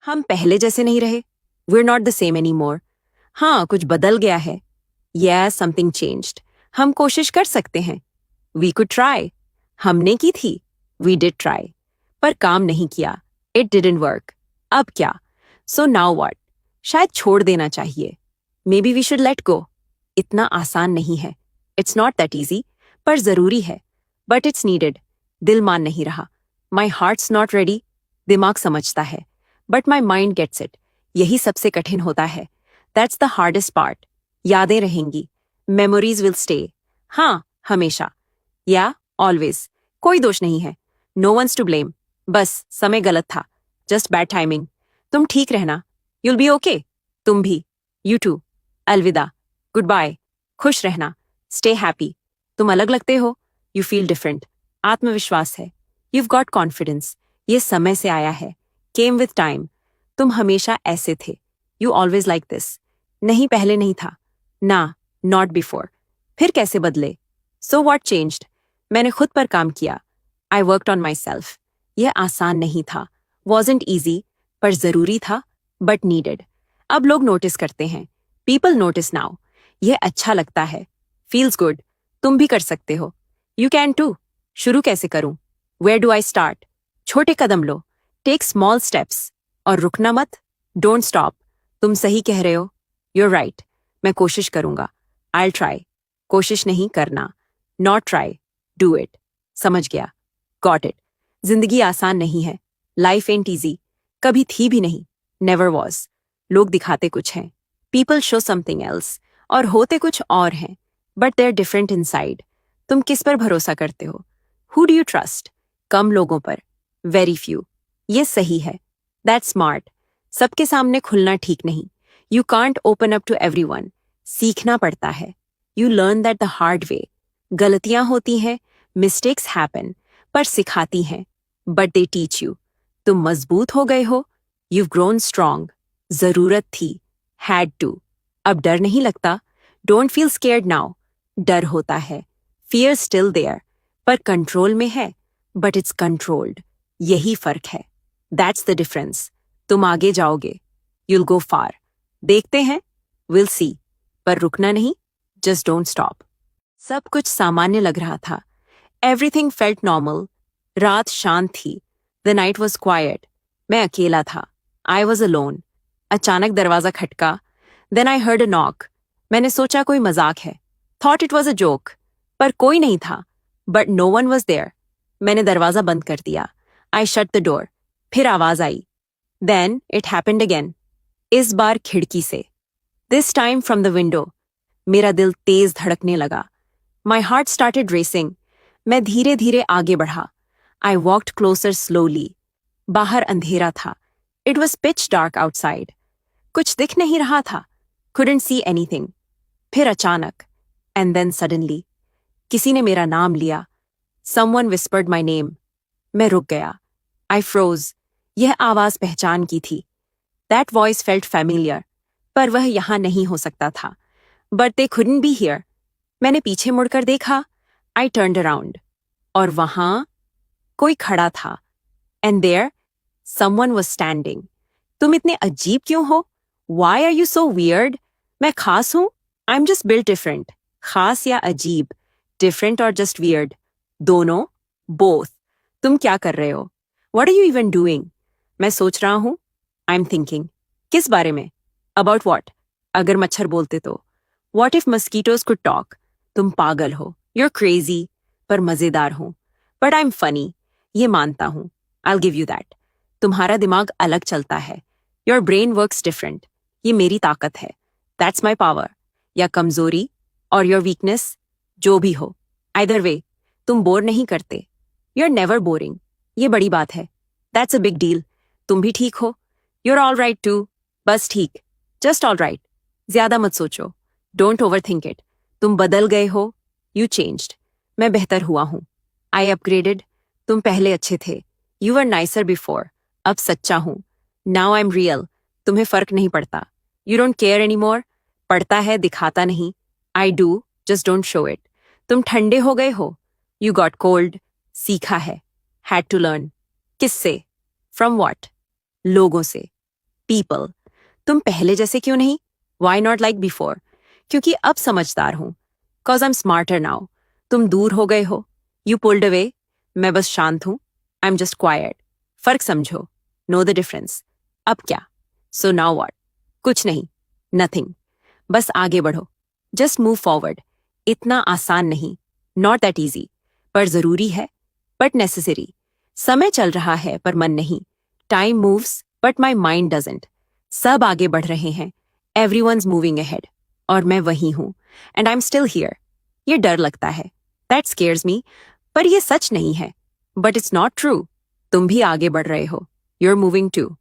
हम पहले जैसे नहीं रहे. We're not the same anymore. हाँ, कुछ बदल गया है. Yeah, something changed. हम कोशिश कर सकते हैं. We could try. हमने की थी. We did try. पर काम नहीं किया. It didn't work. अब क्या? So now what? शायद छोड़ देना चाहिए. Maybe we should let go. इतना आसान नहीं है. It's not that easy. पर जरूरी है. But it's needed. दिल मान नहीं रहा. My heart's not ready. दिमाग समझता है. But my mind gets it. यही सबसे कठिन होता है. That's the hardest part. यादें रहेंगी. Memories will stay. हाँ, हमेशा. Yeah, always. कोई दोष नहीं है. No one's to blame. बस समय गलत था. Just bad timing. तुम ठीक रहना. You'll be okay. तुम भी. You too. अलविदा. Goodbye. खुश रहना. Stay happy. तुम अलग लगते हो. You feel different. आत्मविश्वास है. You've got confidence. ये समय से आया है. Came with time. तुम हमेशा ऐसे थे. You always like this. नहीं पहले नहीं था. ना, not before. फिर कैसे बदले? So what changed? मैंने खुद पर काम किया. I worked on myself. यह आसान नहीं था. Wasn't easy, पर जरूरी था, but needed. अब लोग नोटिस करते हैं. People notice now. यह अच्छा लगता है. Feels good. तुम भी कर सकते हो. You can too. शुरू कैसे करूं? Where do I start? छोटे कदम लो. Take small steps. और रुकना मत. Don't stop. तुम सही कह रहे हो. You're right. मैं कोशिश करूंगा. I'll try. कोशिश नहीं करना. Not try. Do it. समझ गया. Got it. जिंदगी आसान नहीं है. Life ain't easy. कभी थी भी नहीं. Never was. लोग दिखाते कुछ हैं. People show something else. और होते कुछ और हैं. But they're different inside. तुम किस पर भरोसा करते हो? Who do you trust? कम लोगों पर. Very few. ये सही है. That's smart. सबके सामने खुलना ठीक नहीं. You can't open up to everyone. सीखना पड़ता है. You learn that the hard way. गलतियां होती हैं. Mistakes happen. पर सिखाती हैं. But they teach you. तुम मजबूत हो गए हो. You've grown strong. जरूरत थी. Had to. अब डर नहीं लगता. Don't feel scared now. डर होता है. Fear still there. पर कंट्रोल में है. But it's controlled. यही फर्क है. That's the difference. तुम आगे जाओगे. You'll go far. देखते हैं. We'll see. पर रुकना नहीं. Just don't stop. सब कुछ सामान्य लग रहा था. Everything felt normal. रात शांत थी. The night was quiet. मैं अकेला था. I was alone. अचानक दरवाजा खटका. Then I heard a knock. मैंने सोचा कोई मजाक है. Thought it was a joke. पर कोई नहीं था. But no one was there. मैंने दरवाजा बंद कर दिया. I shut the door. फिर आवाज आई. Then it happened again. इस बार खिड़की से. This time from the window. मेरा दिल तेज धड़कने लगा. My heart started racing. मैं धीरे धीरे आगे बढ़ा. I walked closer slowly. बाहर अंधेरा था. It was pitch dark outside. कुछ दिख नहीं रहा था. Couldn't see anything. फिर अचानक. And then suddenly. किसी ने मेरा नाम लिया. Someone whispered my name. मैं रुक गया. I froze. यह आवाज पहचान की थी. That voice felt familiar. पर वह यहाँ नहीं हो सकता था. But they couldn't be here. मैंने पीछे मुड़कर देखा. I turned around. और वहां कोई खड़ा था. And there, someone was standing. तुम इतने अजीब क्यों हो? Why are you so weird? मैं खास हूं? I'm just built different. खास या अजीब? Different or just weird? दोनों? Both. तुम क्या कर रहे हो? What are you even doing? मैं सोच रहा हूं. I'm thinking. किस बारे में? About what? अगर मच्छर बोलते तो. What if mosquitoes could talk? तुम पागल हो. You're crazy. पर मजेदार हूं. But I'm funny. ये मानता हूं. I'll give you that. तुम्हारा दिमाग अलग चलता है. Your brain works different. ये मेरी ताकत है. That's my power. या कमजोरी और your weakness, जो भी हो. Either way, तुम बोर नहीं करते. You're never boring. ये बड़ी बात है. That's a big deal. तुम भी ठीक हो. You're all right too. बस ठीक. Just all right. ज्यादा मत सोचो. Don't overthink it. तुम बदल गए हो. You changed. मैं बेहतर हुआ हूं. I upgraded. तुम पहले अच्छे थे. You were nicer before. अब सच्चा हूं. Now I'm real. तुम्हें फर्क नहीं पड़ता. You don't care anymore. पड़ता है, दिखाता नहीं. I do. Just don't show it. तुम ठंडे हो गए हो. You got cold. सीखा है. Had to learn. किससे? From what? लोगों से. पीपल। तुम पहले जैसे क्यों नहीं? Why not like before? क्योंकि अब समझदार हूं। Cause I am smarter now. तुम दूर हो गए हो, यू पुल्ड अवे। मैं बस शांत हूं, आई एम जस्ट क्वाइट। फर्क समझो, नो द डिफरेंस। अब क्या? So now what? कुछ नहीं, नथिंग। बस आगे बढ़ो, जस्ट मूव फॉरवर्ड। इतना आसान नहीं, नॉट दैट इजी, पर जरूरी है, बट नेसेसरी। समय चल रहा है पर मन नहीं। Time moves but my mind doesn't. सब आगे बढ़ रहे हैं, एवरीवनस मूविंग अहेड, और मैं वहीं हूं, and I am still here. ये डर लगता है, दैट स्केयर्स मी, पर ये सच नहीं है। But it's not true. तुम भी आगे बढ़ रहे हो, यू आर मूविंग टू।